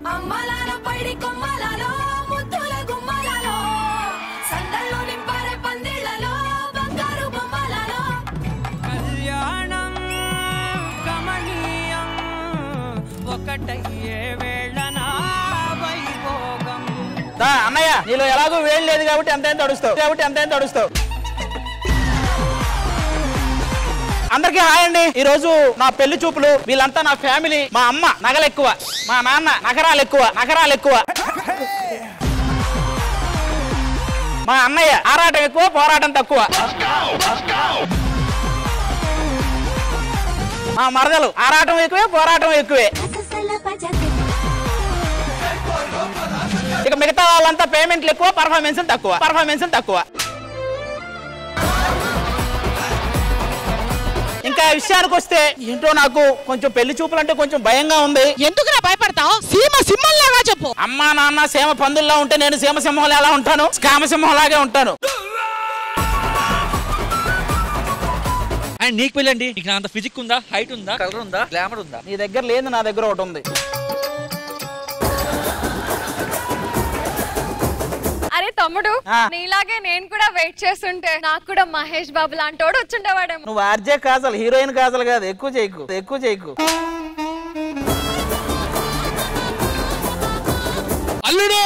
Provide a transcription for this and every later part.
అమ్మలాల పైడి కొమ్మలలో ముద్దుల గుమ్మలలో సందల్లో నింపారే పందిళ్ళలో బంగారు బొమ్మలలో కళ్యాణం కమనీయం ఒకటయ్యే వేళనా వైభోగం. అన్నయ్య నీలో ఎలాగో వేలు లేదు కాబట్టి ఎంతైనా తడుస్తావు. అందరికీ హాయ్ అండి. ఈ రోజు నా పెళ్లి చూపులు. వీళ్ళంతా నా ఫ్యామిలీ. మా అమ్మ నగలు ఎక్కువ, మా నాన్న నగరాలు ఎక్కువ, మా అన్నయ్య ఆరాటం ఎక్కువ పోరాటం తక్కువ, మా మరదలు ఆరాటం ఎక్కువే పోరాటం ఎక్కువే. ఇక మిగతా వాళ్ళంతా పేమెంట్లు ఎక్కువ పర్ఫార్మెన్స్ తక్కువ. ఇంకా విషయానికి వస్తే ఏంటో నాకు కొంచెం పెళ్లి చూపులు అంటే కొంచెం భయంగా ఉంది. ఎందుకు భయపడతావు? సీమ సింహంలాగా చెప్పు. అమ్మా నాన్న సేమ పందుల్లా ఉంటే నేను సీమ సింహంలో ఎలా ఉంటాను? కామ సింహంలాగే ఉంటాను. నీకు పెళ్ళండి, నీకు అంత ఫిజిక్ ఉందా, హైట్ ఉందా, కలర్ ఉందా, గ్లామర్ ఉందా? నీ దగ్గర లేదు, నా దగ్గర ఒకటి ఉంది. అరే తమ్ముడు, నీలాగే నేను కూడా వెయిట్ చేస్తుంటే నాకు కూడా మహేష్ బాబు లాంటోడు వచ్చుండేవాడేమో. నువ్వు ఆర్జే కాజల్, హీరోయిన్ కాజల్ కాదు. ఎక్కువ చేయకు. అల్లుడు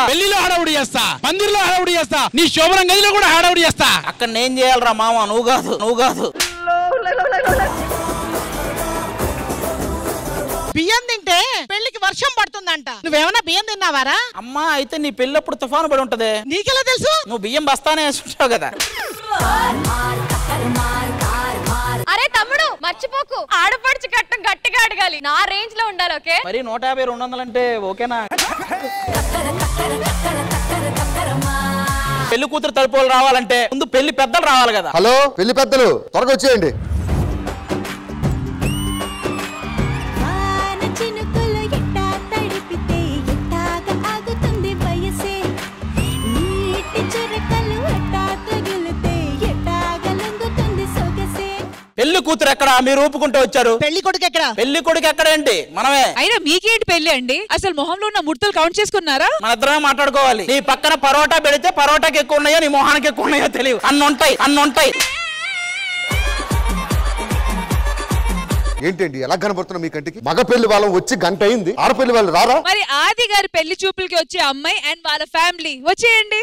పెళ్లిలో హడావుడి చేస్తా, పందిర్లో హడావుడి చేస్తా, నీ శోభనం గదిలో కూడా హడావుడి చేస్తా. అక్కడ నేను చేయాలరా మామ, నువ్వు కాదు. బియ్యం తింటే పెళ్లికి వర్షం పడుతుందంట. నువ్వేమన్నా బియ్యం తిన్నావారా? అమ్మా అయితే నీ పెళ్ళప్పుడు తుఫాను పడి ఉంటది. నీకెలా తెలుసు? నువ్వు బియ్యం బస్తానే వేసుకుంటావు కదా. అరే తమ్ముడు మర్చిపోకు, ఆడపడుచు కట్టం గట్టిగా అడగాలి. నా రేంజ్ లో ఉండాలి. ఓకే మరి 150 200 అంటే ఓకేనా? పెళ్లి కూతురు తలుపులు రావాలంటే ముందు పెళ్లి పెద్దలు రావాలి కదా. హలో పెళ్లి పెద్దలు త్వరగా వచ్చేయండి. పెళ్లి కూతురు ఎక్కడ? మీరు ఊపుకుంటూ వచ్చారు. పెళ్లి కొడుకు ఎక్కడ? పెళ్లి కొడుకు ఎక్కడ ఏంటి? మనమే. అయినా మీకేంటి పెళ్లి అండి? అసలు మొహంలో ఉన్న ముడతలు కౌంట్ చేసుకున్నారా? మన ఇద్దరమే మాట్లాడుకోవాలి. నీ పక్కన పరోటా పెడితే పరోటాకి ఎక్కువ ఉన్నాయో నీ మొహానికి ఎక్కువ ఉన్నాయో తెలియదు. అన్నుంటాయి. ఏంటండి ఎలా కనబడుతున్నా మీ కంటికి? మగ పెళ్లి వాళ్ళం వచ్చి గంట అయింది, ఆడపెళ్లి వాళ్ళు రారా? మరి ఆది గారి పెళ్లి చూపులకి వచ్చే అమ్మాయి అండ్ వాళ్ళ ఫ్యామిలీ వచ్చేయండి.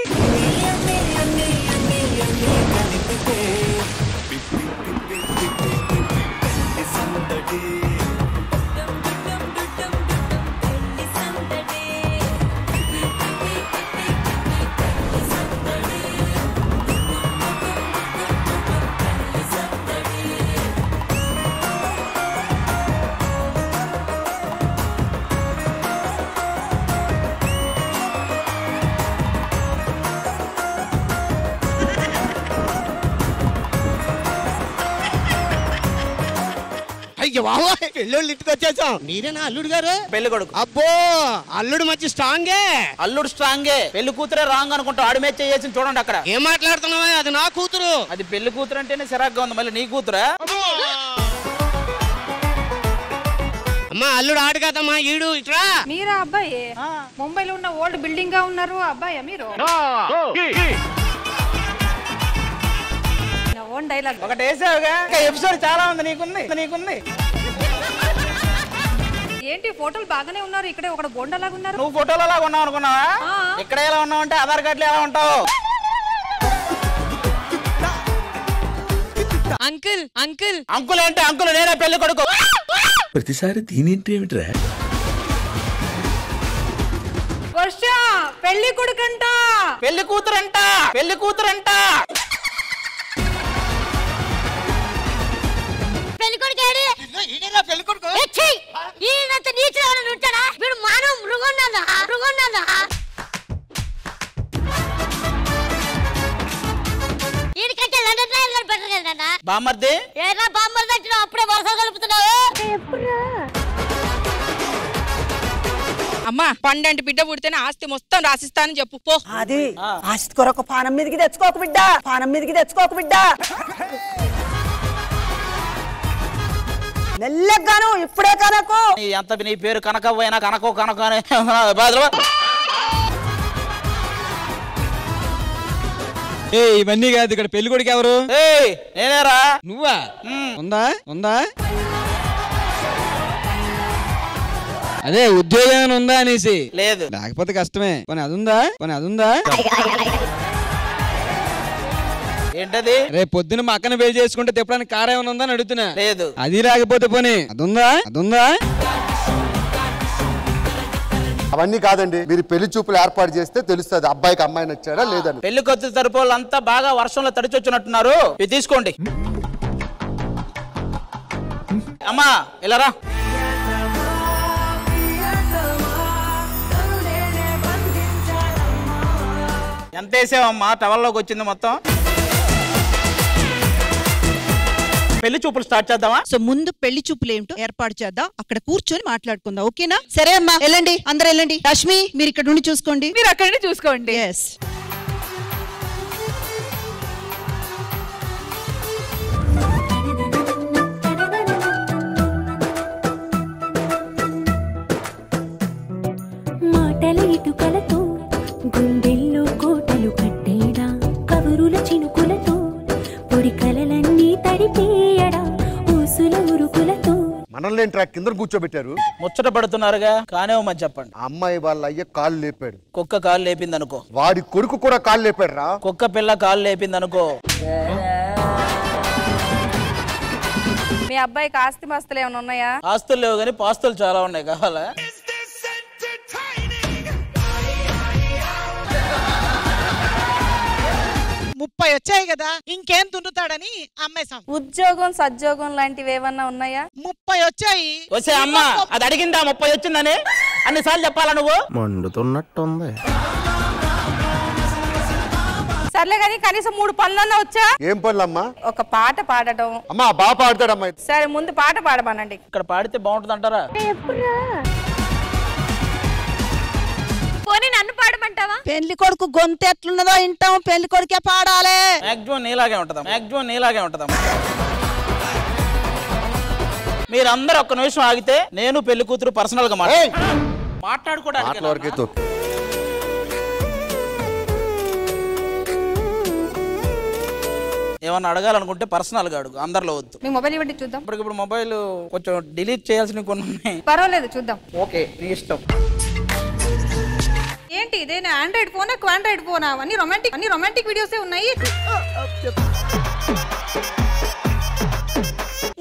పెళ్ళోళ్ళు ఇంటికి వచ్చేసాం. మీరేనా అల్లుడు గారు? పెళ్లి కొడుకు. అబ్బో అల్లుడు మంచి స్ట్రాంగే. పెళ్లి కూతురే రాంగ్ అనుకుంటా. ఆడమే చేసి చూడండి అక్కడ. ఏం మాట్లాడుతున్నావా? అది నా కూతురు. అది పెళ్లి కూతురు అంటేనే సిరాగ్గా ఉంది, మళ్ళీ నీ కూతురా? అమ్మా అల్లుడు ఆడు కదమ్మా, ఈడు ఇట్రా. మీరా అబ్బాయి? ముంబైలో ఉన్న ఓల్డ్ బిల్డింగ్ గా ఉన్నారు అబ్బాయి మీరు? ఓన్ డైలాగ్ ఒకటి వేసావుగా, ఎపిసోడ్ చాలా ఉంది. నీకుంది. ఏంటి ఫోటోలు బాగానే ఉన్నారు, ఇక్కడే ఒక బొండలాగా ఉన్నారు. నువ్వు ఫోటోలో లాగా ఉన్నావు అనుకున్నావా? ఇక్కడ ఎలా ఉన్నావు అంటే ఆధార్ కార్డులో ఎలా ఉంటావు? అంకుల్ ఏంటి? అంకుల్ నేనే పెళ్లి కొడుకు. ప్రతిసారి దీనింటి ఏమిట్రా? వర్ష పెళ్లి కొడుకంట, పెళ్లి కూతురంట. బామ్మర్ది అప్పుడే వరుస కలుపుతున్నావు. అమ్మా పండంటి బిడ్డ పుడితేనే ఆస్తి మొత్తం రాసిస్తానని చెప్పు పో. అది ఆస్తి కొరకు పానం మీదకి తెచ్చుకోకు బిడ్డ. మెల్లగాను ఇప్పుడే కనకు. ఎంత నీ పేరు కనకవ్వైనా కనకో కనకో అని ఇవన్నీ కాదు, ఇక్కడ పెళ్లి కొడుకు ఎవరు? నేనేరా. నువ్వా? ఉందా అదే ఉద్యోగం ఉందా అనేసి. లేదు. లేకపోతే కష్టమే. పని అదుందా ఏంటది? రేపు పొద్దున మా అక్కన పెళ్లి చేసుకుంటే తిప్పడానికి కార్ ఏమైనా ఉందా అని అడుగుతున్నా. లేదు. అది లేకపోతే పోనీ అదుందా అవన్నీ కాదండి, మీరు పెళ్లి చూపులు ఏర్పాటు చేస్తే తెలుస్తుంది అబ్బాయికి అమ్మాయి నచ్చాడా లేదని. పెళ్లి కొత్త తరపు వాళ్ళంతా బాగా వర్షంలో తడిచొచ్చినట్టున్నారు, ఇది తీసుకోండి. అమ్మా ఇలా రా. ఎంత వేసావమ్మా? టవల్లోకి వచ్చింది మొత్తం. పెళ్లి చూపులు స్టార్ట్ చేద్దామా? సో ముందు పెళ్లి చూపులు ఏమిటో ఏర్పాటు చేద్దాం, అక్కడ కూర్చొని మాట్లాడుకుందాం. ఓకేనా? సరే అమ్మా, వెళ్ళండి, అందరు వెళ్ళండి. రష్మి మీరు ఇక్కడ నుండి చూసుకోండి. మీరు అక్కడ నుండి చూసుకోండి. ఎస్. మాటల ఇటుకలతో గుండెల్లో కోటలు కట్టేడా, కబురుల చినుకులతో పొడి కలలన్నీ తడిపేయడా, ఊసుల ఉరుకులతో. మనల్ని ట్రాక్ కింద కూర్చోబెట్టారు. ముచ్చట పడుతున్నారుగా, కానివ్వమని చెప్పండి. అమ్మాయి వాళ్ళ అయ్య కాళ్ళు లేపాడు. కుక్క కాలు లేపింది అనుకో. వాడి కొడుకు కూడా కాళ్ళు లేపాడు రా. కుక్క పిల్ల కాలు లేపింది అనుకో. మీ అబ్బాయికి ఆస్తి మస్తులు ఏమైనా ఉన్నాయా? ఆస్తులు లేవు కానీ పాస్తులు చాలా ఉన్నాయి, కావాలా? ముప్పై వచ్చాయి కదా, ఇంకేం దున్నుతాడని అమ్మేశాం. ఉద్యోగం సద్యోగం లాంటివి ఏమన్నా ఉన్నాయా? 30 వచ్చాయి. వచ్చే అమ్మ అది అడిగిందా 30 వచ్చిందని? అన్నిసార్లు చెప్పాలా నువ్వు? మండుతున్నట్టుంది. సర్లే కానీ కనీసం 3 పనులన్నా వచ్చా? ఏం పనులమ్మా? ఒక పాట పాడటం. అమ్మా బాగా పాడతాడమ్మా. సరే ముందు పాట పాడమనండి. ఇక్కడ పాడితే బాగుంటుంది అంటారా? పోనీ నన్ను పాడమంటావా? పెళ్లి కొడుకు గొంతు ఎట్లున్నదో వింటాం, పెళ్లి కొడుకే పాడాలి. మాక్సిమం నీలాగే ఉంటదా. మీరందరూ ఒక్క నిమిషం ఆగితే నేను పెళ్లి కూతురు పర్సనల్ గా మాట్లాడుకోవడానికి. ఏమన్నా అడగాలనుకుంటే పర్సనల్ గా అడుగు, అందరిలో వద్దు. మీ మొబైల్ ఇవ్వండి చూద్దాం. ఇప్పుడు మొబైల్ కొంచెం డిలీట్ చేయాల్సిన కొన్ని ఉన్నాయి. పర్వాలేదు చూద్దాం. ఓకే నీ ఇష్టం. ఏంటి ఇదేనా? ఆండ్రాయిడ్ ఫోనా క్వాండ్రాయిడ్ ఫోనా? అన్ని రొమాంటిక్ వీడియోసే ఉన్నాయి.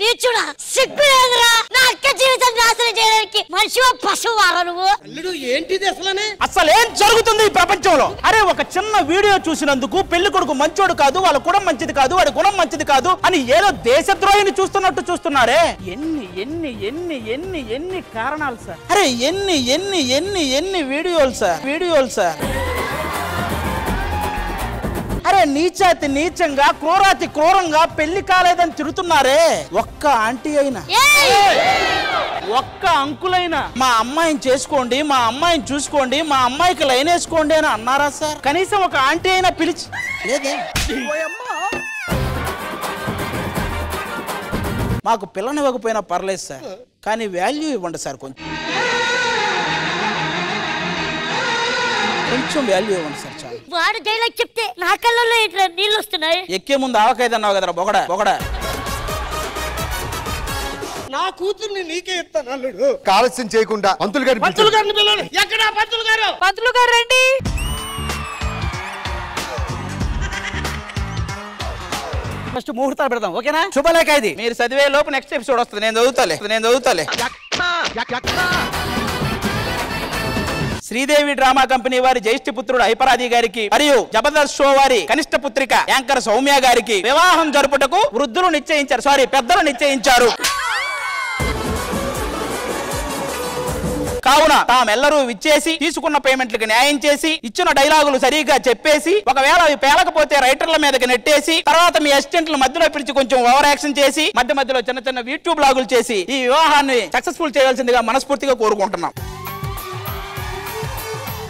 నీచుడా, సిగ్గులేదురా? నా అక్క జీవితం నాశనం చేయడానికి మనిషివా పశువారా నువ్వు? ఏంటిది అసలు ఏం జరుగుతుంది ఈ ప్రపంచంలో? అరే ఒక చిన్న వీడియో చూసినందుకు పెళ్లి కొడుకు మంచోడు కాదు, వాళ్ళ గుణం మంచిది కాదు, వాడి గుణం మంచిది కాదు అని ఏదో దేశద్రోహిని చూస్తున్నట్టు చూస్తున్నారే. ఎన్ని ఎన్ని ఎన్ని ఎన్ని ఎన్ని కారణాలు సార్. అరే ఎన్ని ఎన్ని ఎన్ని ఎన్ని వీడియోలు సార్. అరే నీచాతి నీచంగా, క్రూరాతి క్రూరంగా పెళ్లి కాలేదని తిరుగుతున్నారే. ఒక్క ఆంటీ అయినా, ఒక్క అంకులైనా మా అమ్మాయిని చేసుకోండి, మా అమ్మాయిని చూసుకోండి, మా అమ్మాయికి లైన్ వేసుకోండి అని అన్నారా సార్? కనీసం ఒక ఆంటీ అయినా పిలిచి లేదే. మాకు పిల్లనివ్వకపోయినా పర్లేదు సార్, కానీ వాల్యూ ఇవ్వండి సార్. కొంచెం వాల్యూ ఇవ్వండి సార్. చాలు. వాడు డైలాగ్ చెప్తే నా కళ్ళల్లో ఇట్లా నీళ్ళు వస్తున్నాయి. ఎక్కే ముందు ఆవకైదన్నావు కదరా బొగడా. నా కూతుర్ని నీకే ఇస్తాను అల్లుడు. ఆలస్యం చేయకుండా పంతులు గారిని పిలవండి. ఎక్కడ పంతులు గారు? పంతులు గారు రండి. ఫస్ట్ ముహూర్తాలు పెడదాం, ఓకేనా? శుభలేఖ ఇది. మీరు చదివే లోపు నెక్స్ట్ ఎపిసోడ్ వస్తుంది. నేను చదువుతాలే. శ్రీదేవి డ్రామా కంపెనీ వారి జ్యేష్ఠ పుత్రుడు హైపరాది గారికి మరియు జబర్దస్త్ షో వారి కనిష్ట పుత్రిక యాంకర్ సౌమ్య గారికి వివాహం జరుపుటకు పెద్దలు నిశ్చయించారు. కావున తామెల్లరూ విచ్చేసి తీసుకున్న పేమెంట్లకు న్యాయం చేసి ఇచ్చిన డైలాగులు సరిగ్గా చెప్పేసి, ఒకవేళ అవి పేలకపోతే రైటర్ల మీదకి నెట్టేసి, తర్వాత మీ అసిస్టెంట్ల మధ్యలో పిలిచి కొంచెం ఓవర్ యాక్షన్ చేసి, మధ్యలో చిన్న యూట్యూబ్ బ్లాగులు చేసి ఈ వివాహాన్ని సక్సెస్ఫుల్ చేయాల్సిందిగా మనస్ఫూర్తిగా కోరుకుంటున్నాం.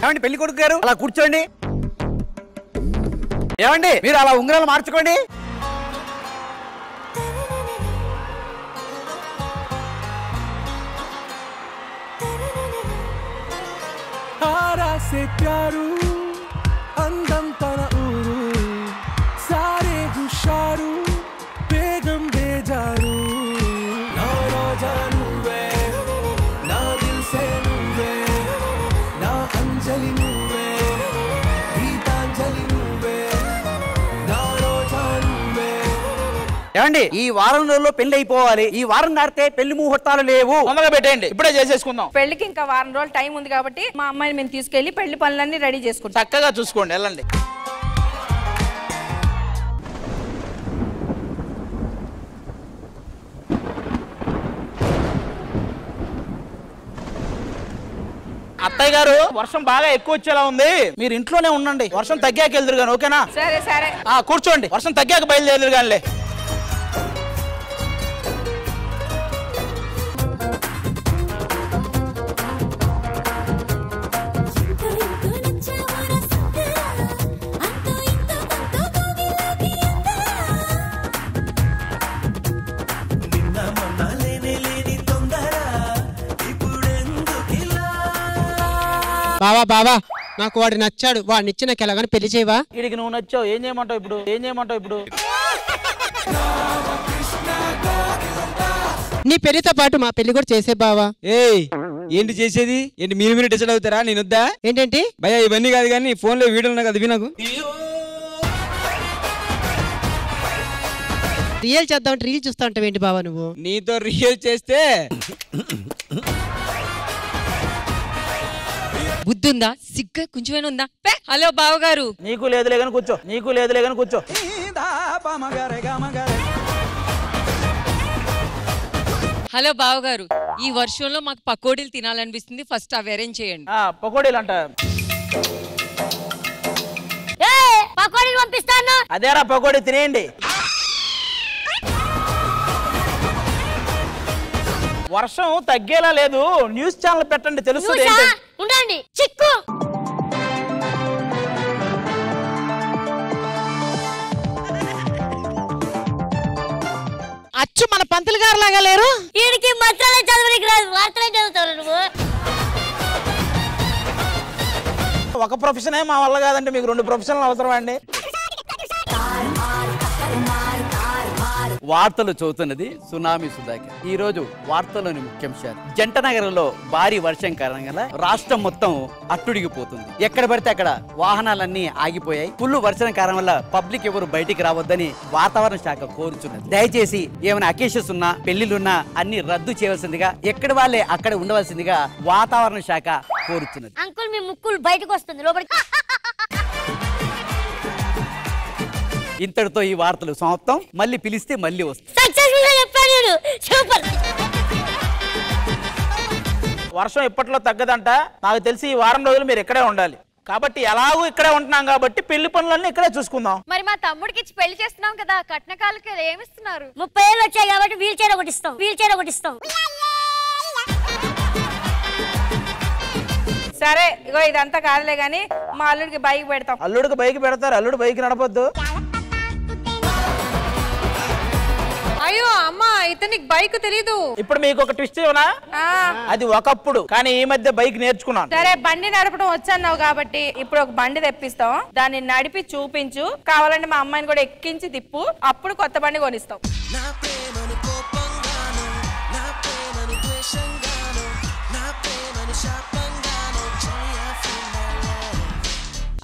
ఏమండి పెళ్లి కొడుకు గారు అలా కూర్చోండి. ఏమండి మీరు అలా ఉంగరాలు మార్చుకోండి. చేసే ప్యారు అందం తన ఊరు సారే హుషారు బేగం బేజారు నా రోజా నువ్వే నా దిల్ సే నువ్వే నా అంజలి నువ్వే గీతాంజలి నువ్వే నా రోజా నువ్వే. ఏమండి ఈ వారం రోజుల్లో పెళ్లి అయిపోవాలి. ఈ వారం దాటితే పెళ్లి ముహూర్తాలు లేవు. తొందరగా పెట్టేయండి, ఇప్పుడే చేసేసుకుందాం. పెళ్లికి ఇంకా వారం రోజులు టైం ఉంది కాబట్టి మా అమ్మాయిని మేము తీసుకెళ్లి పెళ్లి పనులన్నీ రెడీ చేసుకుంటాం. చక్కగా చూసుకోండి, వెళ్ళండి. అత్తయ్య గారు వర్షం బాగా ఎక్కువ వచ్చేలా ఉంది, మీరు ఇంట్లోనే ఉండండి. వర్షం తగ్గాక వెళ్దురు గాని, ఓకేనా? సరే సరే కూర్చోండి, వర్షం తగ్గాక బయలుదేరు గానిలే. బావా బావా నాకు వాడు నచ్చాడు, వాడిని ఇచ్చి నాకు ఎలాగని పెళ్లి చేయవా? వీడికి నువ్వు నచ్చావు, ఏం చేయమంటావు ఇప్పుడు? ఏం చేయమంటావు ఇప్పుడు? నీ పెళ్లితో పాటు మా పెళ్లి కూడా చేసే బావా. ఏయ్ ఏంటి చేసేది? ఏంటి మీరు డిసైడ్ అవుతారా? నేను వద్దా? ఏంటంటే భయ్యా ఇవన్నీ కాదు కానీ ఫోన్ లో వీడియో ఉన్నాయి కదా, ఇవి నాకు రియల్ చేద్దాం, రీల్ చూస్తా ఉంటావు ఏంటి బావా నువ్వు? నీతో రియల్ చేస్తే బుద్ధుందా? సిగ్గు కొంచెమైనా ఉందా? హలో బావగారు. నీకు లేదులే కానీ కూర్చో, నీకు లేదులే కానీ కూర్చో. హలో బావగారు, ఈ వర్షంలో మాకు పకోడీలు తినాలనిపిస్తుంది, ఫస్ట్ అవి అరేంజ్ చేయండి. పకోడీలు అంట. పకోడీలు పంపిస్తాను. అదేరా పకోడీ, తినేయండి. వర్షం తగ్గేలా లేదు, న్యూస్ ఛానల్ పెట్టండి, తెలుస్తుంది. ఉండండి చిక్కు. అచ్చు మన పంతులు గారు లాగా లేరు. వీడికి మంత్రాలే చదవడానికి రాదు, వార్తలే చదువుతావు నువ్వు. ఒక ప్రొఫెషనే మా వల్ల కాదంటే మీకు 2 ప్రొఫెషన్లు అవసరమా అండి? వార్తలు చదువుతున్నది సునామీ సుధాకర్. ఈ రోజు వార్తల్లోని ముఖ్యాంశాలు. జంట నగరంలో భారీ వర్షం కారణంగా రాష్ట్రం మొత్తం అట్టుడిగిపోతుంది. ఎక్కడ పడితే అక్కడ వాహనాలన్నీ ఆగిపోయాయి. ఫుల్ వర్షం కారణం వల్ల పబ్లిక్ ఎవరు బయటికి రావద్దని వాతావరణ శాఖ కోరుచున్నది. దయచేసి ఏమైనా అకేషన్స్ ఉన్నా పెళ్లిళ్ళున్నా అన్ని రద్దు చేయవలసిందిగా, ఎక్కడ వాళ్ళే అక్కడ ఉండవలసిందిగా వాతావరణ శాఖ కోరుచున్నది. అంకుల్ మీ ముక్కులు బయటకు వస్తుంది, లోపలికి. ఇంతటితో ఈ వార్తలు సమాప్తం. మళ్ళీ పిలిస్తే మళ్ళీ వస్తాం. సక్సెస్ఫుల్ గా చెప్పాను, సూపర్. వర్షం ఇప్పట్లో తగ్గదంట. నాకు తెలిసి ఈ వారం రోజులు మీరు ఇక్కడే ఉండాలి. కాబట్టి ఎలాగూ ఇక్కడే ఉంటున్నాం కాబట్టి పెళ్లి పనులన్నీ ఇక్కడే చూసుకుందాం. మరి మా తమ్ముడికి ఇచ్చి పెళ్లి చేస్తున్నాం కదా, కట్నకాలకి ఏమిస్తున్నారు? 30 ఏళ్ళు వచ్చాయి కాబట్టి వీల్ చైర్ ఒకటి ఇస్తాం, వీల్ చైర్ ఒకటి ఇస్తాం. సరే ఇగో ఇదంతా కాదులే గాని మా అల్లుడికి బైక్ పెడతాం. అల్లుడికి బైక్ పెడతారు, అల్లుడు బైక్ నడపొద్దు. అయ్యో అమ్మా, ఇతనికి బైక్ తెలీదు. ఇప్పుడు మీకు ఒక ట్విస్ట్ ఇవ్వనా? అది ఒకప్పుడు, కానీ ఈ మధ్య బైక్ నేర్చుకున్నాను. సరే బండి నడపడం వచ్చన్నావు కాబట్టి ఇప్పుడు ఒక బండి తెప్పిస్తాం, దాన్ని నడిపి చూపించు, కావాలంటే మా అమ్మాయిని కూడా ఎక్కించి తిప్పు, అప్పుడు కొత్త బండి కొనిస్తాం.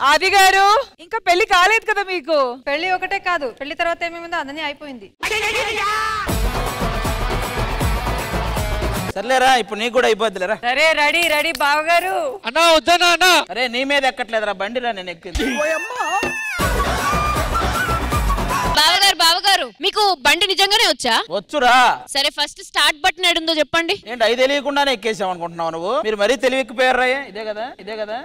ఆది గారు ఇంకా పెళ్లి కాలేదు కదా మీకు? పెళ్లి ఒకటే కాదు, పెళ్లి తర్వాత ఏమేమిందో అదని అయిపోయింది. సర్లేరా, ఇప్పుడు నీకు కూడా అయిపోద్దిలేరా. సరే రెడీ రెడీ బావగారు. అన్నా వద్దనా అన్నా? అరే నీ మీద ఎక్కట్లేదురా, బండిరా నేను ఎక్కింది. బావగారు బావగారు, మీకు బండి నిజంగానే వచ్చా? వచ్చురా. సరే ఫస్ట్ స్టార్ట్ బటన్ ఏడుందో చెప్పండి. ఏంటి అది తెలియకుండానే ఎక్కేసావు అనుకుంటున్నావు నువ్వు? మీరు మరీ తెలివిక్కిపోయారా? ఇదే కదా, ఇదే కదా.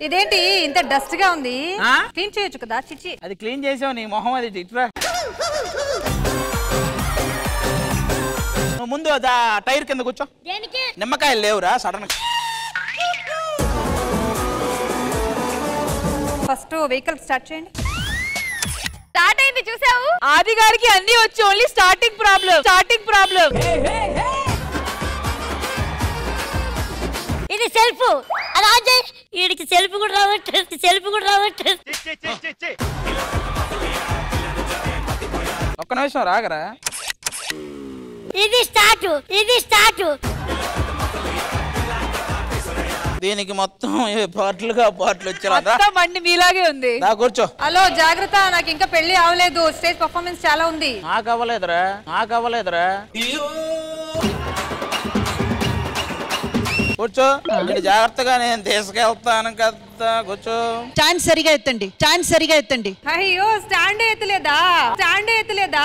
ఇదేంటి ఇంత డస్ట్ గా ఉంది? క్లీన్ చేయొచ్చు కదా. చిచ్చి, అది క్లీన్ చేసావు, నీ మొహం అది ఇట్రా. నువ్వు ముందు టైర్ కింద కూర్చో. నిమ్మకాయలు లేవురా సడన్. ఫస్ట్ వెహికల్ స్టార్ట్ చేయండి. స్టార్ట్ అయింది చూసావు? ఆది గారికి అన్ని వచ్చి ఓన్లీ స్టార్టింగ్ ప్రాబ్లం. ఇది సెల్ఫ్ అది ఆన్ చేయి. వీడికి సెల్ఫ్ కూడా రావట్లేదు, సెల్ఫ్ కూడా రావట్లేదు. ఒక్క నిమిషం రాగరా. ఇది స్టార్ట్, ఇది స్టార్ట్. దీనికి మొత్తం పాటలుగా పాటలు వచ్చేలా బండి మీలాగే ఉంది. కూర్చో. హలో జాగ్రత్త, నాకు ఇంకా పెళ్లి అవలేదు. స్టేజ్ పర్ఫార్మెన్స్ చాలా ఉంది. నాకు అవ్వలేదురా, నాకు అవ్వలేదురా. కూర్చో, జాగ్రత్తగా నేను తీసుకెళ్తాను కదా. కూర్చో. స్టాండ్ సరిగా ఎత్తండి, స్టాండ్ సరిగా ఎత్తండి. అయ్యో స్టాండ్ ఎత్తలేదా, స్టాండ్ ఎత్తలేదా.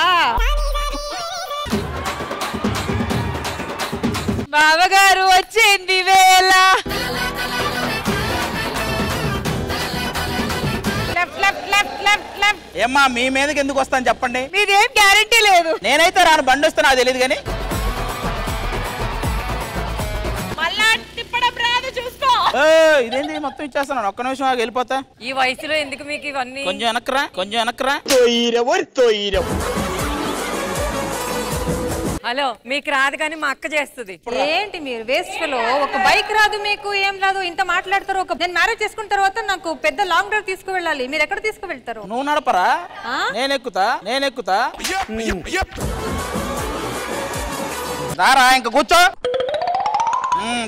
బావగారు వచ్చింది వేళ. ఏమ్మా మీ మీదకి ఎందుకు వస్తాను చెప్పండి. మీదేం గ్యారంటీ లేదు. నేనైతే రాను, బండి వస్తే నాకు తెలియదు కానీ. మళ్ళా తిప్పడం రాదు, చూసుకో. ఇదేంటి మొత్తం ఇచ్చేస్తున్నాను. ఒక్క నిమిషం ఆగి వెళ్ళిపోతా. ఈ వయసులో ఎందుకు మీకు ఇవన్నీ? కొంచెం వెనక్రా, కొంచెం వెనక్రా. హలో, మీకు రాదు కానీ మా అక్క చేస్తుంది. ఏంటి మీరు వేస్ట్ ఫెలో? ఒక బైక్ రాదు మీకు, ఏం రాదు, ఇంత మాట్లాడతారు. నేను మ్యారేజ్ చేసుకున్న తర్వాత నాకు పెద్ద లాంగ్ డ్రైవ్ తీసుకువెళ్ళాలి. మీరు ఎక్కడ తీసుకువెళ్తారు? నువ్వు నడపరా, నేను ఎక్కుతా, నేను ఎక్కుతా. దారా ఇంకా కూర్చో.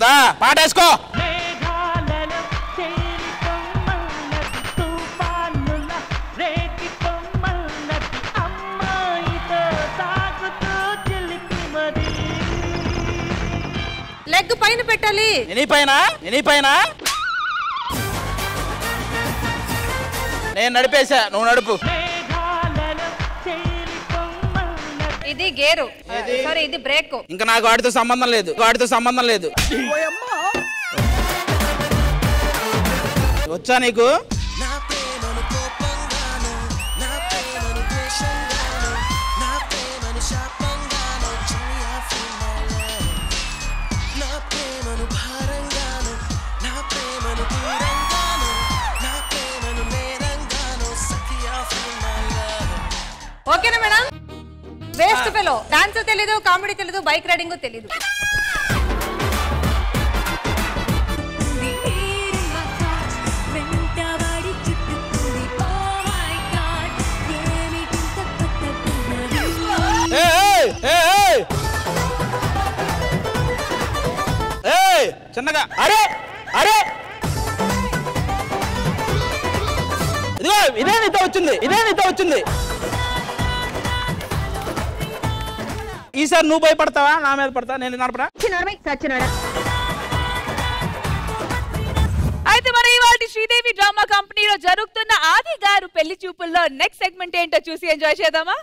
దా పాట వేసుకో. లెగ్ పైన పెట్టాలి. నీ పైన, నీ పైన. నేను నడిపేశా, నువ్వు నడుపు. ఇది గేరు, సారీ ఇది బ్రేక్. ఇంకా నాకు వాటితో సంబంధం లేదు, వాటితో సంబంధం లేదు. వచ్చా నీకు? ఓకేనా మేడం? Waste fellow. డాన్స్ తెలీదు, కామెడీ తెలీదు, బైక్ రైడింగ్ తెలీదు. చిన్నగా అరే అరే ఇదిగో ఇదే నీతో వచ్చింది, ఇదే నీతో వచ్చింది. ఈసారి నువ్వు భయపడతావా, నా మీద పడతా? నేను నడపడా? అయితే మరి ఇవాళ శ్రీదేవి డ్రామా కంపెనీలో జరుగుతున్న ఆది గారు పెళ్లి చూపుల్లో నెక్స్ట్ సెగ్మెంట్ ఏంటో చూసి ఎంజాయ్ చేద్దామా?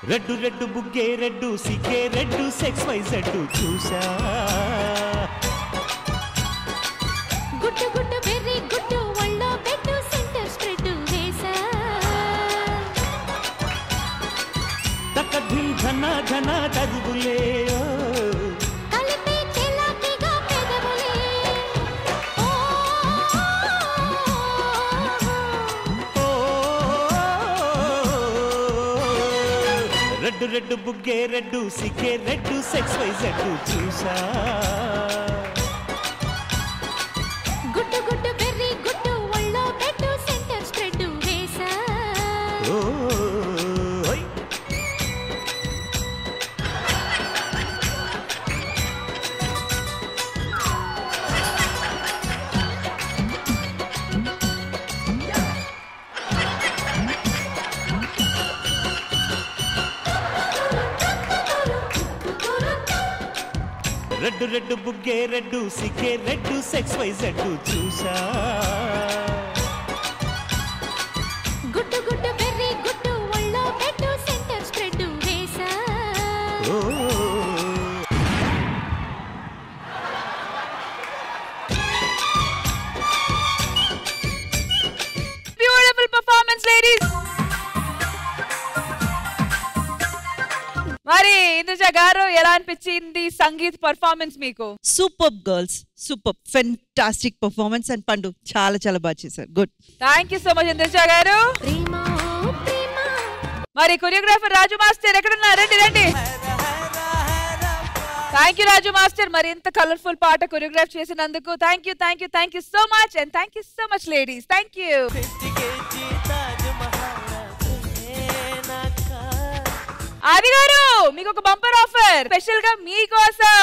రెడ్డు రెడ్డు బుగ్గే రెడ్డు సిగ్గే రెడ్డు సెక్స్ వై జెడ్డు చూసా గుట్టు గుట్టు వెర్రి గుట్టు ఒళ్ళో పెట్టు సెంటర్ స్ప్రెడ్ వేసా తక్క ధిల్ ఘన ఘన తరుగులే కలిపి చెలాకిగా పెదవులే రెడ్డు రెడ్డు బుగ్గే రెడ్డు సిగ్గే రెడ్డు సెక్స్ వై జెడ్డు చూసా గుట్టు గుట్టు వెర్రి గుట్టు ఒళ్ళో పెట్టు సెంటర్ స్ప్రెడ్ వేసా రెడ్డు రెడ్డు బుగ్గే రెడ్డు సిగ్గే రెడ్డు సెక్స్ వై జెడ్డు చూసా గుట్టు గుట్టు వెర్రి గుట్టు ఒళ్ళో పెట్టు సెంటర్ స్ప్రెడ్ వేసా బ్యూటిఫుల్ పర్ఫార్మెన్స్ లేడీస్. మరి ఇంద్రజ గారు ఎలా అనిపించింది సంగీత్ పర్ఫార్మెన్స్ మీకు? Super girls, super fantastic performance. And Pandu చాలా చాలా బాగా చేశారు. Good. Thank you so much Indraja గారు. మరి కొరియోగ్రాఫర్ రాజు మాస్టర్ ఎక్కడున్నారు? రండి రండి. థ్యాంక్ యూ రాజు మాస్టర్, మరి ఇంత కలర్ఫుల్ పాట కొరియోగ్రాఫ్ చేసినందుకు thank you thank you thank you so much. And thank you so much ladies. Thank you. ఆది గారు మీకు ఒక బంపర్ ఆఫర్ స్పెషల్ గా మీకోసం.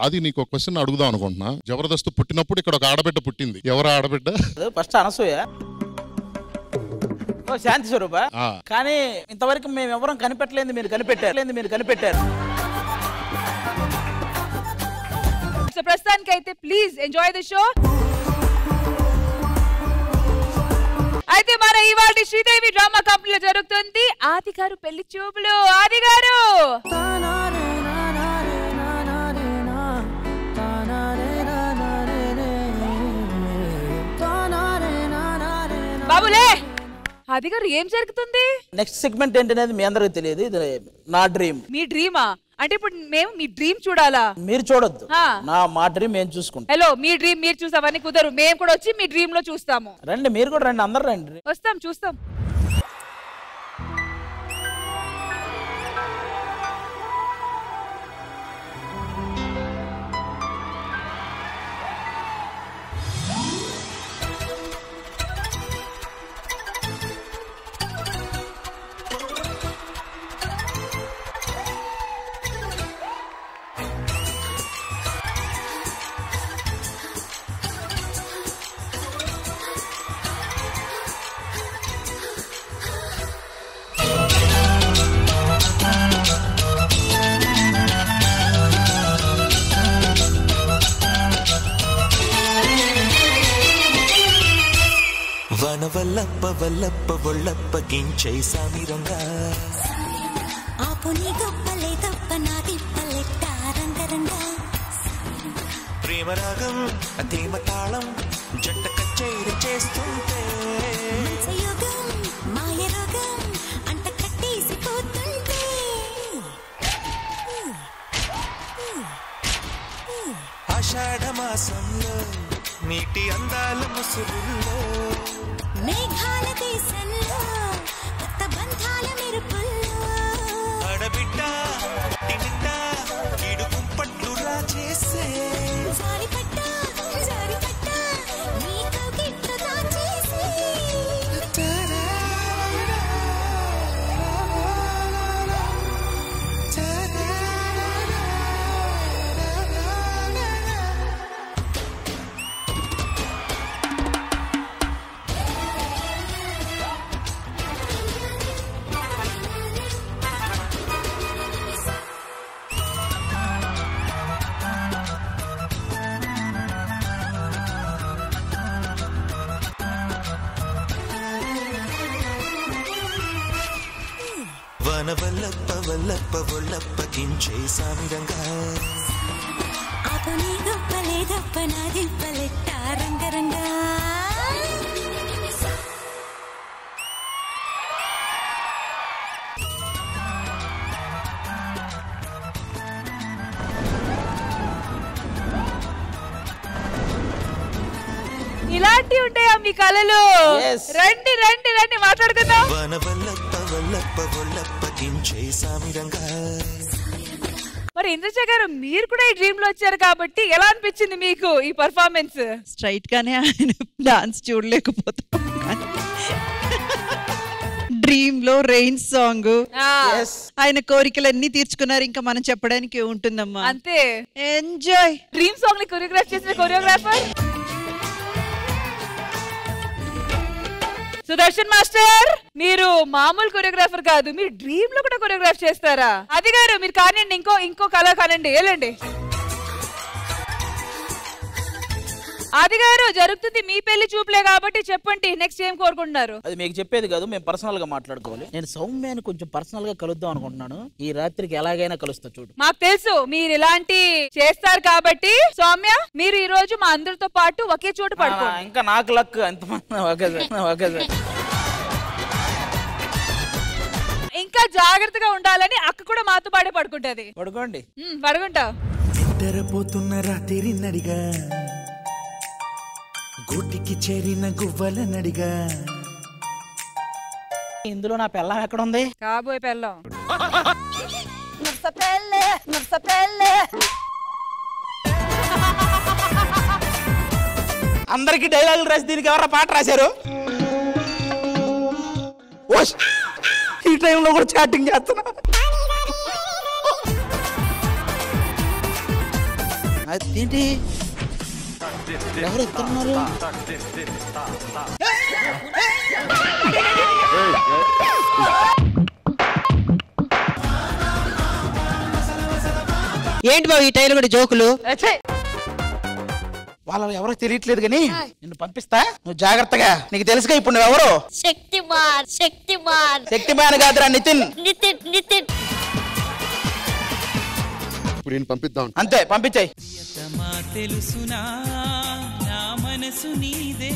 అది నీకు ఒక క్వశ్చన్ అడుగుదాం అనుకుంటున్నా. జబర్దస్త్ పుట్టినప్పుడు ఇక్కడ ఒక ఆడబిడ్డ పుట్టింది. ఎవరు ఆడబిడ్డ? ఫస్ట్ అనసూయ, శాంతి స్వరూప. కానీ ఇంతవరకు మేము ఎవరం కనిపెట్టలేదు, మీరు కనిపెట్టారు. సో ప్రస్తుతానికి అయితే ప్లీజ్ ఎంజాయ్ ది షో. అయితే మన ఇవాళ శ్రీదేవి డ్రామా కంపెనీలో జరుగుతుంది ఆది గారు పెళ్లి చూపులు. ఆది గారు బాబులే. ఆది గారు ఏం జరుగుతుంది? నెక్స్ట్ సెగ్మెంట్ ఏంటనేది మీ అందరికి తెలియదు. ఇది నా డ్రీమ్. మీ డ్రీమా? అంటే ఇప్పుడు మేము మీ డ్రీమ్ చూడాలా? మీరు చూడొద్దు, మా డ్రీమ్ మేము చూసుకుంటాం. హలో, మీ డ్రీమ్ మీరు చూసావని కుదరు. మేము కూడా వచ్చి మీ డ్రీమ్ లో చూస్తాము. రండి, మీరు కూడా రండి, అందరు రండి. వస్తాం, చూస్తాం. వల్లప్ప వల్లప్ప ఒళ్ళప్ప గించై సామిరంగా ఆపుని గొప్పలే తప్ప నా తిప్పలెట్ట రంగరంగా ప్రేమరాగం అతేమ తాళం జంట కచేరి చేస్తుంటే మంచయోగం మాయ రోగం అంట కట్టేసిపోతుంటే ఆషాఢ మాసంలో నీటి అందాల ముసురుల్లో మేఘాల దేశంలో కొత్త బంధాల మెరుపుల్లో ఆడబిడ్డ నిండా ఈడు కుంపట్లు రాజేసే జారిపడ్డా నీకు గిట్టు దాచేసే వనవల్లప్ప వల్లప్ప వల్లప్పకించే సామిరంగా అతని గొప్పలేదప్ప నాది పలెట్ట రంగరంగా ఇలాంటివి ఉంటాయా మీ కళలు? రండి రండి రండి మాట్లాడుకుందాం. వనవల్లప్ప వల్లప్ప వల్లప్పకించే సామిరంగా. మరి ఇంద్రజ గారు మీరు కూడా ఈ డ్రీమ్ లో వచ్చారు కాబట్టి ఎలా అనిపించింది మీకు ఈ పర్ఫార్మెన్స్? స్ట్రైట్ గానే ఆయన డాన్స్ చూడలేకపోతాం. డ్రీమ్ లో రెయిన్ సాంగ్ ఆయన కోరికలన్నీ తీర్చుకున్నారు. ఇంకా మనం చెప్పడానికి ఉంటుందమ్మా. అంతే, ఎంజాయ్. డ్రీమ్ సాంగ్ ని కొరియోగ్రాఫ్ చేసిన కొరియోగ్రాఫర్ సుదర్శన్ మాస్టర్. మీరు మామూలు కొరియోగ్రాఫర్ కాదు, మీరు డ్రీమ్ లో కూడా కొరియోగ్రాఫ్ చేస్తారా? అది గారు మీరు కానివ్వండి, ఇంకో కళ కానండి, వెళ్ళండి. అది గారు జరుగుతుంది మీ పెళ్లి చూపులే కాబట్టి చెప్పండి, నెక్స్ట్ ఏం కోరుకుంటున్నారు? అది మీకు చెప్పేది కాదు, మేము పర్సనల్ గా మాట్లాడుకోవాలి. నేను సౌమ్యాన్ని కొంచెం పర్సనల్ గా కలుద్దాం అనుకుంటున్నాను. ఈ రాత్రికి ఎలాగైనా కలుస్తా చూడు. మాకు తెలుసు మీరు ఇలాంటి చేస్తారు కాబట్టి సౌమ్య మీరు ఈ రోజు మా అందరితో పాటు ఒకే చోట పడుకోండి. ఇంకా నాకు లక్ ఎంతమంది ఇంకా జాగ్రత్తగా ఉండాలని అక్క కూడా మాతో పాడే పడుకుంటది. పడుకోండి. పడుకుంటా. నిద్రపోతున్న రాత్రి నడిగా గూటికి చేరిన గువ్వల నడిగా. ఇందులో నా పెళ్ళం ఎక్కడ ఉంది? కాబోయే పెళ్ళం. అందరికి డైలాగులు రాసి దీనికి ఎవరా పాట రాశారు? ఈ టైంలో కూడా చాటింగ్ చేస్తున్నా. అదేంటి ఎవరు ఇస్తున్నారు? ఏంటి బాబు ఈ టైంలో కూడా జోకులు? వాళ్ళు ఎవరో తెలియట్లేదు కానీ నిన్ను పంపిస్తా, నువ్వు జాగ్రత్తగా. నీకు తెలుసుగా ఇప్పుడు నువ్వెవరు? శక్తిమాన్. శక్తిమాన్ కాదురా, నితిన్. ఇప్పుడు ఈయన పంపిద్దాం. అంతే, పంపించాయి. తెలుసునా నా మనసు నీదే.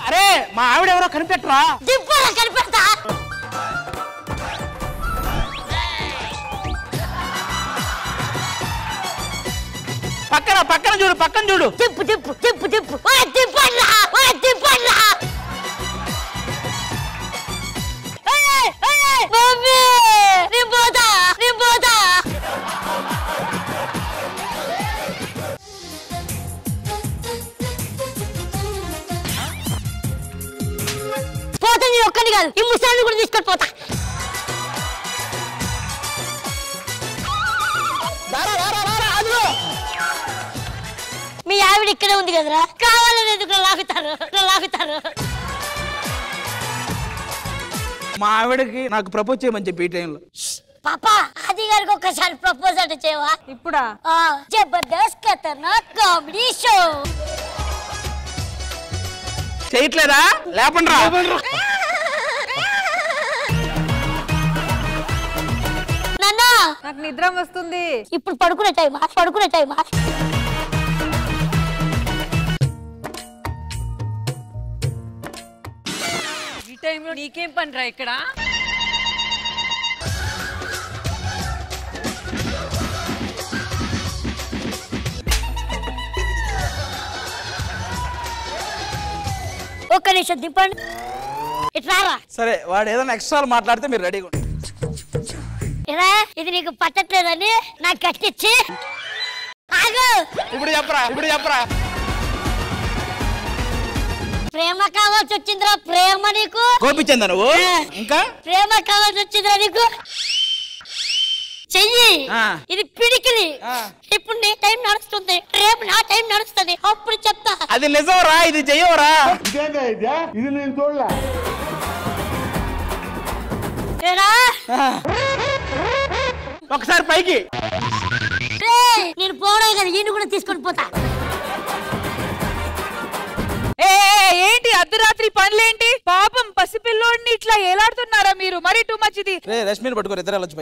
అరే మా ఆవిడ ఎవరో కనిపెట్టరా? కనిపెడతా. పక్కన చూడు, పక్కన చూడు. తిప్పు. మమ్మీ నేను పోతా. పోతా, నేను ఒక్కడిని కాదు, ఈ ముసలాన్ని కూడా తీసుకొని పోతా. మీ ఆవిడ ఇక్కడే ఉంది కదరా, కావాలని ఎందుకు లాగుతారు? మా ఆవిడకి నాకు ప్రపోజ్ చేయమని చెప్పి ఈ టైంలో. పాపా అది గారికి ఒక్కసారి ప్రపోజ్ అంటే చేయవా? ఇప్పుడా? జబర్దస్త్ ఖతర్నాక్ కామెడీ షో. చేయట్లేదా? లేపండ్రా. నాన్న నాకు నిద్ర వస్తుంది. ఇప్పుడు పడుకునే టైమా? ఈ టైంలో నీకేం పని రా ఇక్కడ? ఒక్క నిమిషం దింపండి. ఇట్రారా. సరే, వాడు ఏదైనా ఎక్స్ట్రా మాట్లాడితే మీరు రెడీగా ఉండండి. ఇది నీకు పట్టట్లేదని నాకు కట్టించి ఇప్పుడు చెప్పరా. ప్రేమ కావాల్సి వచ్చిందిరా, ప్రేమ నీకు. కోపించిందా నువ్వు? ఇంకా ప్రేమ కావాల్సి వచ్చిందిరా నీకు. చెయ్యి, ఇది పిడికిలి. ఇప్పుడు నీ టైం నడుస్తుంది, రేపు నా టైం నడుస్తుంది, అప్పుడు చెప్తా. అది నిజంరా, ఇది చెయ్యవరా? ఇది నేను చూడలే. ఒకసారి పైకి. నేను పోవడం కదా, ఈయన కూడా తీసుకొని పోతా. ఏంటి అర్ధరాత్రి పనులేంటి? పాపం పసిపిల్లోడిని ఇట్లా ఏలాడుతున్నారా మీరు? మరి టూ మచ్ ఇది. రష్మిని పట్టుకోరు, ఇద్దరు వెళ్ళొచ్చు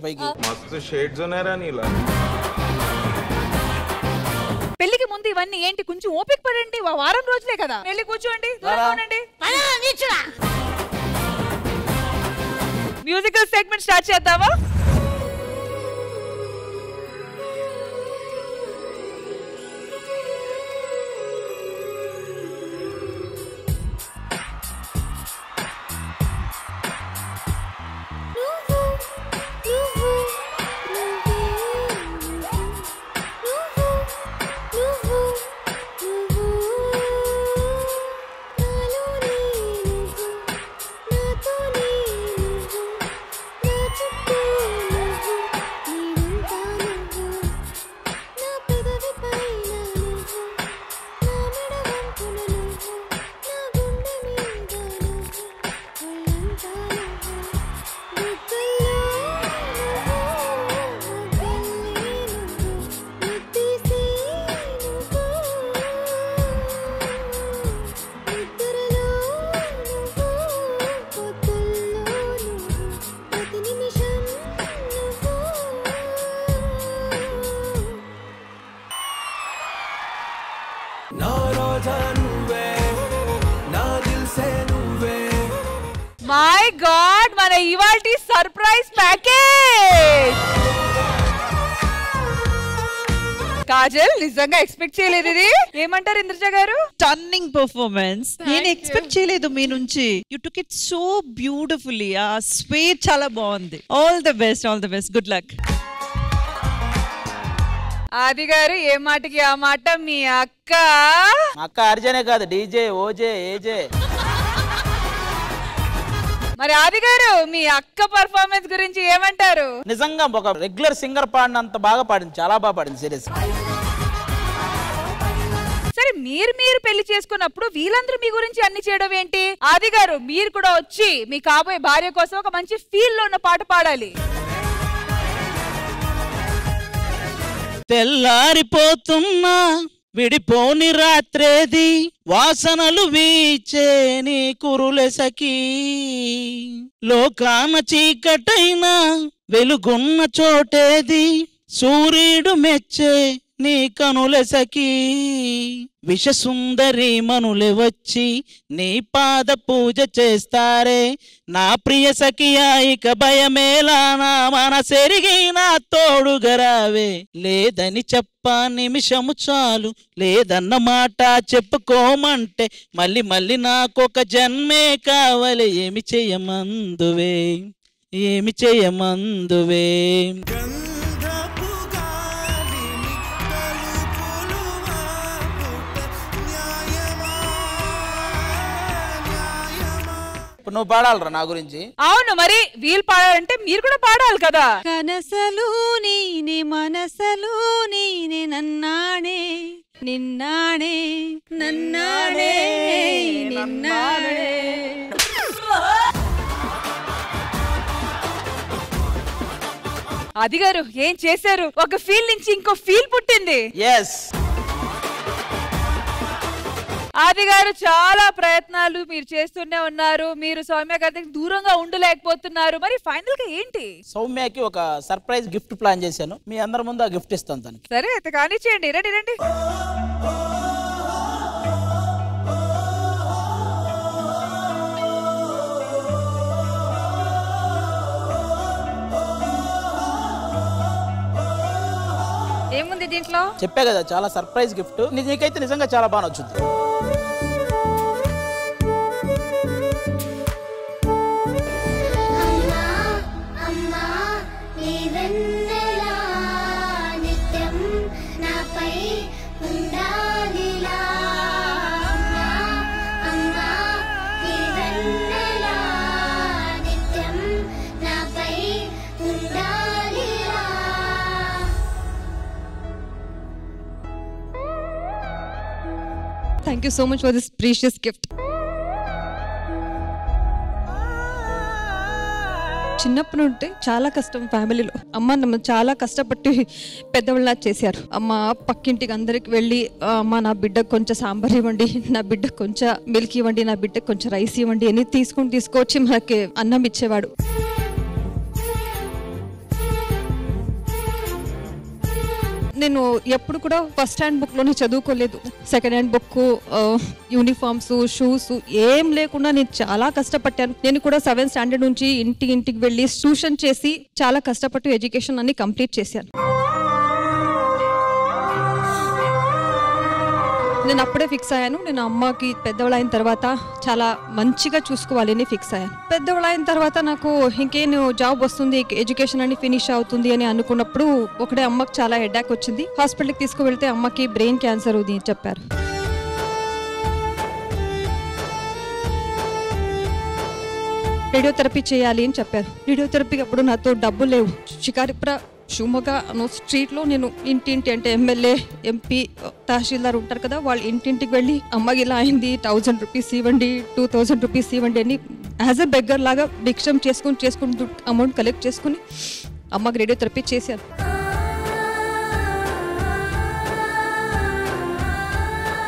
పైకి. మస్తు షేడ్స్ ఉన్నారా నీలా. పెళ్లికి ముందు ఇవన్నీ ఏంటి? కొంచెం ఓపిక పడండి, వారం రోజులే కదా. వెళ్ళి కూర్చోండి, మ్యూజికల్ సెగ్మెంట్ స్టార్ట్ చేద్దామా? మై గాడ్, మన ఇవాల్టి సర్ప్రైజ్ ప్యాకేజ్. కాజల్ నిజంగా ఎక్స్పెక్ట్ చేయలేదు ఇది. ఏమంటారు ఇంద్రజ గారు? Stunning performance. నేను ఎక్స్పెక్ట్ చేయలేదు మీ నుంచి. You took it so beautifully. ఆ స్వీట్ చాలా బాగుంది. All the best, good luck. ఆది గారు ఏ మాటకి ఆ మాట. మీ అక్క అర్జనే కాదు, డీజే, ఓజే, ఏజే. మరి ఆది గారు మీ అక్క పర్ఫార్మెన్స్ గురించి ఏమంటారు? నిజంగా ఒక రెగ్యులర్ సింగర్ పాడినంత బాగా పాడింది, చాలా బాగా పాడింది. సీరియస్. సరే, మీరు పెళ్లి చేసుకున్నప్పుడు వీళ్ళందరూ మీ గురించి అన్ని చేయడం ఏంటి? ఆది గారు మీరు కూడా వచ్చి మీ కాబోయే భార్య కోసం ఒక మంచి ఫీల్ లో ఉన్న పాట పాడాలి. తెల్లారిపోతున్నా విడిపోని రాత్రేది, వాసనలు వీచే నీ కురులెసకి, లోకాన చీకటైనా వెలుగున్న చోటేది, సూర్యుడు మెచ్చే నీ కనులెసకి, విషసుందరి మనులే వచ్చి నీ పాద పూజ చేస్తారే, నా ప్రియ సఖియా ఇక భయమేలా, నా మనసెరిగి నా తోడుగరావే, లేదని చెప్ప నిమిషము చాలు, లేదన్న మాట చెప్పుకోమంటే, మళ్ళీ మళ్ళీ నాకొక జన్మే కావాలి, ఏమి చేయమందువే, ఏమి చేయమందువే. ఇప్పుడు నువ్వు పాడాలరా నా గురించి. అవును, మరి వీళ్ళు పాడాలంటే మీరు కూడా పాడాలి కదా. కనసలు నీనే మనసలు నీనే నన్నాడే నిన్నాడే నన్నాడే నిన్నాడే. ఆది గారు ఏం చేశారు? ఒక ఫీల్ నుంచి ఇంకో ఫీల్ పుట్టింది. ఎస్. ఆది గారు చాలా ప్రయత్నాలు మీరు చేస్తూనే ఉన్నారు. మీరు సౌమ్య గారి దూరంగా ఉండలేకపోతున్నారు. మరి ఫైనల్ గా ఏంటి? సౌమ్యకి ఒక సర్ప్రైజ్ గిఫ్ట్ ప్లాన్ చేశాను. మీ అందరి ముందు ఆ గిఫ్ట్ ఇస్తాను తనకి. సరే అయితే కానీ చేయండి. రండి రండి. ఏముంది దీంట్లో? చెప్పా కదా, చాలా సర్ప్రైజ్ గిఫ్ట్. నీకైతే నిజంగా చాలా బాగా నచ్చుద్ది. Thank you so much for this precious gift. చిన్నప్పటి నుండి చాలా కష్టం ఫ్యామిలీలో. అమ్మ నన్ను చాలా కష్టపట్టి పెద్దవాళ్ళ చేశారు. అమ్మ పక్కింటికి అందరికి వెళ్ళి అమ్మ నా బిడ్డకు కొంచెం సాంబార్ ఇవ్వండి, నా బిడ్డకు కొంచెం మిల్క్ ఇవ్వండి, నా బిడ్డకు కొంచెం రైస్ ఇవ్వండి అని తీసుకొచ్చి మనకి అన్నం ఇచ్చేవాడు. నేను ఎప్పుడు కూడా ఫస్ట్ హ్యాండ్ బుక్ లోనే చదువుకోలేదు. Second hand book, uniforms, shoes ఏం లేకుండా నేను చాలా కష్టపడ్డాను. నేను కూడా 7th స్టాండర్డ్ నుంచి ఇంటికి వెళ్ళి ట్యూషన్ చేసి చాలా కష్టపడి ఎడ్యుకేషన్ అన్ని కంప్లీట్ చేశాను. నేను అప్పుడే ఫిక్స్ అయ్యాను, నేను అమ్మకి పెద్దవాళ్ళు అయిన తర్వాత చాలా మంచిగా చూసుకోవాలని ఫిక్స్ అయ్యాను. పెద్దవాళ్ళు అయిన తర్వాత నాకు ఇంకేం జాబ్ వస్తుంది, ఎడ్యుకేషన్ అని ఫినిష్ అవుతుంది అని అనుకున్నప్పుడు ఒకటే అమ్మకి చాలా హెడ్ఏక్ వచ్చింది. హాస్పిటల్కి తీసుకువెళ్తే అమ్మకి బ్రెయిన్ క్యాన్సర్ ఉంది చెప్పారు. రేడియోథెరపీ చేయాలి అని చెప్పారు. రేడియోథెరపీకి అప్పుడు నాతో డబ్బు లేవు. షికారిపుర షివమొగ్గ స్ట్రీట్లో నేను ఇంటింటి అంటే ఎమ్మెల్యే, ఎంపీ, తహసీల్దార్ ఉంటారు కదా, వాళ్ళు ఇంటింటికి వెళ్ళి అమ్మకి ఇలా అయింది, 1000 రూపీస్ ఇవ్వండి, 2000 రూపీస్ ఇవ్వండి అని యాజ్ అ బెగ్గర్ లాగా భిక్షం చేసుకుని అమౌంట్ కలెక్ట్ చేసుకుని అమ్మకి రేడియోథెరపీ చేశాను.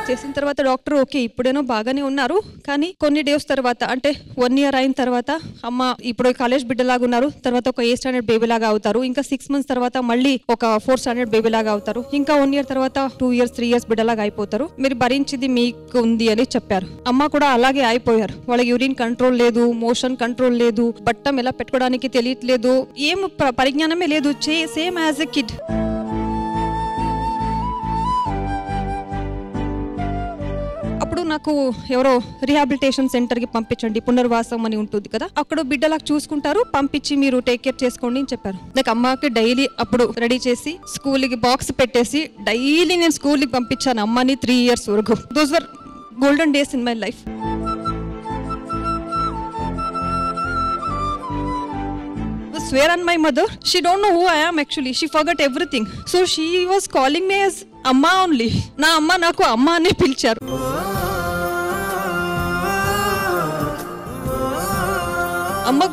చేసిన తర్వాత డాక్టర్ ఓకే ఇప్పుడేనో బాగానే ఉన్నారు, కానీ కొన్ని డేస్ తర్వాత అంటే 1 year అయిన తర్వాత అమ్మ ఇప్పుడు కాలేజ్ బిడ్డలాగా ఉన్నారు, తర్వాత ఒక 8th స్టాండర్డ్ బేబీ లాగా అవుతారు, ఇంకా 6 months తర్వాత మళ్ళీ ఒక 4th స్టాండర్డ్ బేబీ లాగా అవుతారు, ఇంకా 1 year తర్వాత 2 years 3 years బిడ్డలాగా అయిపోతారు, మీరు భరించింది మీకు ఉంది అని చెప్పారు. అమ్మ కూడా అలాగే అయిపోయారు. వాళ్ళకి యూరిన్ కంట్రోల్ లేదు, మోషన్ కంట్రోల్ లేదు, బట్టం ఎలా పెట్టుకోవడానికి తెలియట్లేదు, ఏం పరిజ్ఞానమే లేదు, సేమ్ యాజ్ ఎ కిడ్. అప్పుడు నాకు ఎవరో రిహాబిలిటేషన్ సెంటర్కి పంపించండి, పునర్వాసం అని ఉంటుంది కదా, అక్కడ బిడ్డలకు చూసుకుంటారు, పంపించి మీరు టేక్ కేర్ చేసుకోండి అని చెప్పారు. నాకు అమ్మకి డైలీ అప్పుడు రెడీ చేసి స్కూల్కి బాక్స్ పెట్టేసి డైలీ నేను స్కూల్కి పంపించాను అమ్మని 3 years వరకు. Those were golden days in my life. Swear on my mother, she don't know who I am actually, she forgot everything, so she was calling me as amma only. నా అమ్మ నాకు అమ్మ అని పిలిచారు. అమ్మ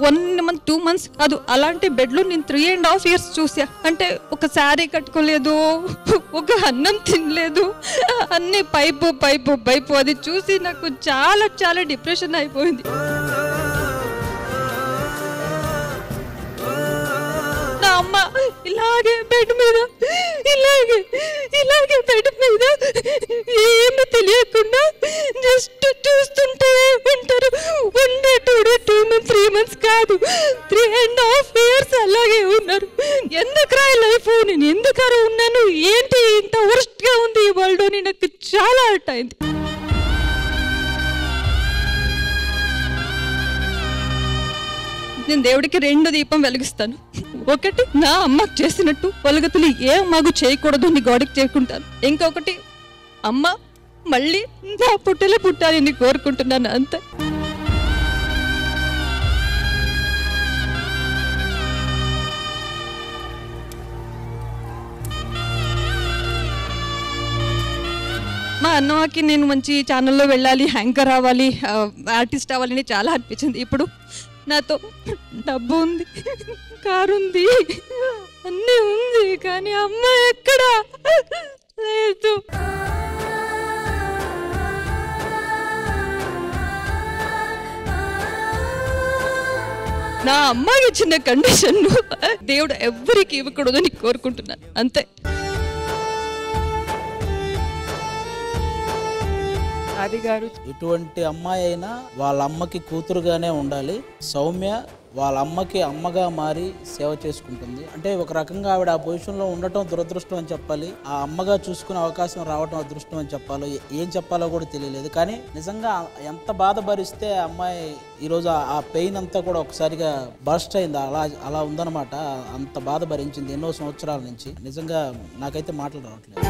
1 month 2 months కాదు, అలాంటి బెడ్లో నేను 3.5 years చూసా. అంటే ఒక శారీ కట్టుకోలేదు, ఒక అన్నం తినలేదు, అన్ని పైపు అది చూసి నాకు చాలా చాలా డిప్రెషన్ అయిపోయింది. నా అమ్మ ఇలాగే బెడ్ మీద ఇలాగే బెడ్ మీద ఏమి తెలియకుండా జస్ట్ చూస్తుంటే ఉంటారు. 1 day 2 day 2 months 3 months కాదు, 3.5 years అలాగే ఉన్నారు. ఎందుకురా లైఫ్, నేను ఎందుకరా ఉన్నాను, ఏంటి ఇంత వర్స్ట్ గా ఉంది ఈ వరల్డ్ అని నాకు చాలా హర్ట్ అయింది. నేను దేవుడికి 2 దీపం వెలిగిస్తాను. ఒకటి నా అమ్మకు చేసినట్టు వలగతులు ఏ అమ్మకు చేయకూడదు అని గోడకి చేరుకుంటాను. ఇంకొకటి అమ్మ మళ్ళీ నా పుట్టలే పుట్టాలని కోరుకుంటున్నాను అంతే. మా అన్నకి నేను మంచి ఛానల్లో వెళ్ళాలి, యాంకర్ అవ్వాలి, ఆర్టిస్ట్ అవ్వాలని చాలా అనిపించింది. ఇప్పుడు నాతో డబ్బు ఉంది, కారు ఉంది, అన్నీ ఉంది, కానీ అమ్మ ఎక్కడా లేదు. నా అమ్మకి ఇచ్చిన కండిషన్ దేవుడు ఎవరికి ఇవ్వకూడదని కోరుకుంటున్నాను అంతే. ఆది గారు, ఎటువంటి అమ్మాయి అయినా వాళ్ళ అమ్మకి కూతురుగానే ఉండాలి. సౌమ్య వాళ్ళ అమ్మకి అమ్మగా మారి సేవ చేసుకుంటుంది. అంటే ఒక రకంగా ఆవిడ ఆ పొజిషన్లో ఉండటం దురదృష్టం అని చెప్పాలి, ఆ అమ్మగా చూసుకునే అవకాశం రావటం అదృష్టం అని చెప్పాలో ఏం చెప్పాలో కూడా తెలియలేదు. కానీ నిజంగా ఎంత బాధ భరిస్తే ఆ అమ్మాయి ఈరోజు ఆ పెయిన్ అంతా కూడా ఒకసారిగా బర్స్ట్ అయింది. అలా ఉందన్నమాట. అంత బాధ భరించింది ఎన్నో సంవత్సరాల నుంచి. నిజంగా నాకైతే మాటలు రావట్లేదు.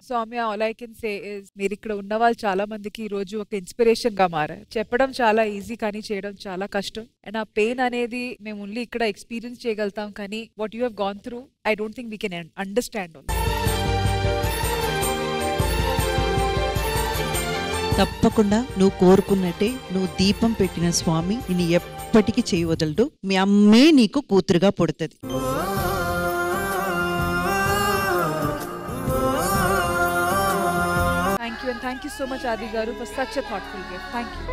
Soumya, all I can say is మీరు ఇక్కడ ఉన్న వాళ్ళు చాలా మందికి ఈ రోజు ఒక ఇన్స్పిరేషన్ గా మారారు. చెప్పడం చాలా ఈజీ కానీ చేయడం చాలా కష్టం. అండ్ ఆ పెయిన్ అనేది మేము ఓన్లీ ఇక్కడ ఎక్స్పీరియన్స్ చేయగలుగుతాం, కానీ what you have gone through I don't think we can understand. తప్పకుండా నువ్వు కోరుకున్నట్టే నువ్వు దీపం పెట్టిన స్వామి నిన్ను ఎప్పటికీ చేయి వదలడు. మీ అమ్మే నీకు కూతురుగా పుడుతుంది. Thank you and thank you so much Adi garu for such a thoughtful gift. Thank you.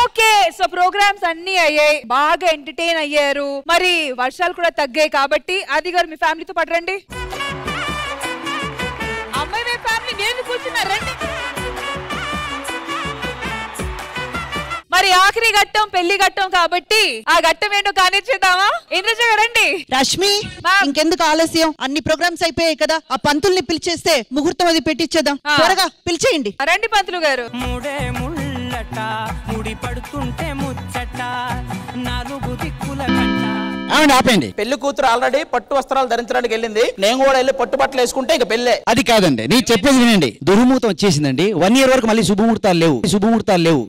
Okay so programmes అన్ని అయ్యాయి, బాగా ఎంటర్టైన్ అయ్యారు. మరి వర్షాలు కూడా తగ్గాయి కాబట్టి ఆది గారు మీ ఫ్యామిలీతో పాటు రండి. అమ్మాయి మీ ఫ్యామిలీ నేను కూర్చున్నారు రండి. మరి ఆఖరి ఘట్టం పెళ్లి ఘట్టం కాబట్టి ఆ ఘట్టం ఏంటో కానిచ్చేద్దామా? ఇంద్రజ రండి. రష్మి ఇంకెందుకు ఆలస్యం? అన్ని ప్రోగ్రామ్స్ అయిపోయాయి కదా, ఆ పంతుల్ని పిలిచేస్తే ముహూర్తం అది పెట్టించేద్దాం. త్వరగా పిలిచేయండి. రండి పంతులు గారు. ముడే ముళ్ళట ముడి పడుతుంటే ముచ్చట నాలుగు దిక్కుల కంట. ఆపండి. పెళ్లి కూతురు ఆల్రెడీ పట్టు వస్త్రాలు ధరించడానికి వెళ్ళింది. నేను కూడా వెళ్ళి పట్టు బట్టలు వేసుకుంటే ఇక పెళ్ళే. అది కాదండి, నేను చెప్పేది వినండి. దుర్ముహూర్తం వచ్చేసిందండి. 1 year వరకు మళ్ళీ శుభముహూర్తాలు లేవు.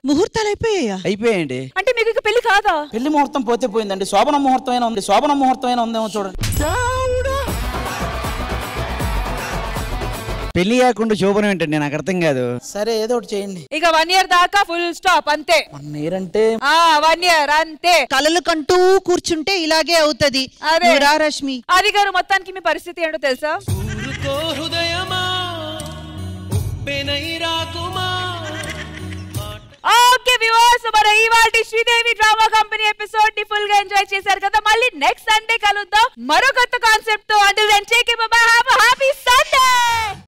ముహూర్తాలు అయిపోయాయండి. అంటే మీకు ఇక పెళ్లి కాదా? పెళ్లి ముహూర్తం పోతే పోయిందండి. శోభన ముహూర్తం అయినా ఉంది. శోభన ముహూర్తం అయినా ఉందేమో చూడండి. పెళ్లి కాకుండా శోభనం ఏంటండి, నాకు అర్థం కాదు. సరే ఏదో ఒకటి చేయండి. ఇక 1 year దాకా ఫుల్ స్టాప్ అంతే. 1 year అంటే 1 year అంతే. కలలు కంటూ కూర్చుంటే ఇలాగే అవుతది. రష్మి ఆది గారు మొత్తానికి మీ పరిస్థితి ఏంటో తెలుసా? హృదయమా ఉప్పెనై రాకుమా. ఓకే వ్యూవర్స్, మరి ఇవాల్టి శ్రీదేవి డ్రామా కంపెనీ ఎపిసోడ్ ని ఫుల్ గా ఎంజాయ్ చేశారు కదా. మళ్ళీ నెక్స్ట్ సండే కలుద్దాం మరో కొత్త కాన్సెప్ట్ తో. Until then take care, bye bye, have a happy Sunday.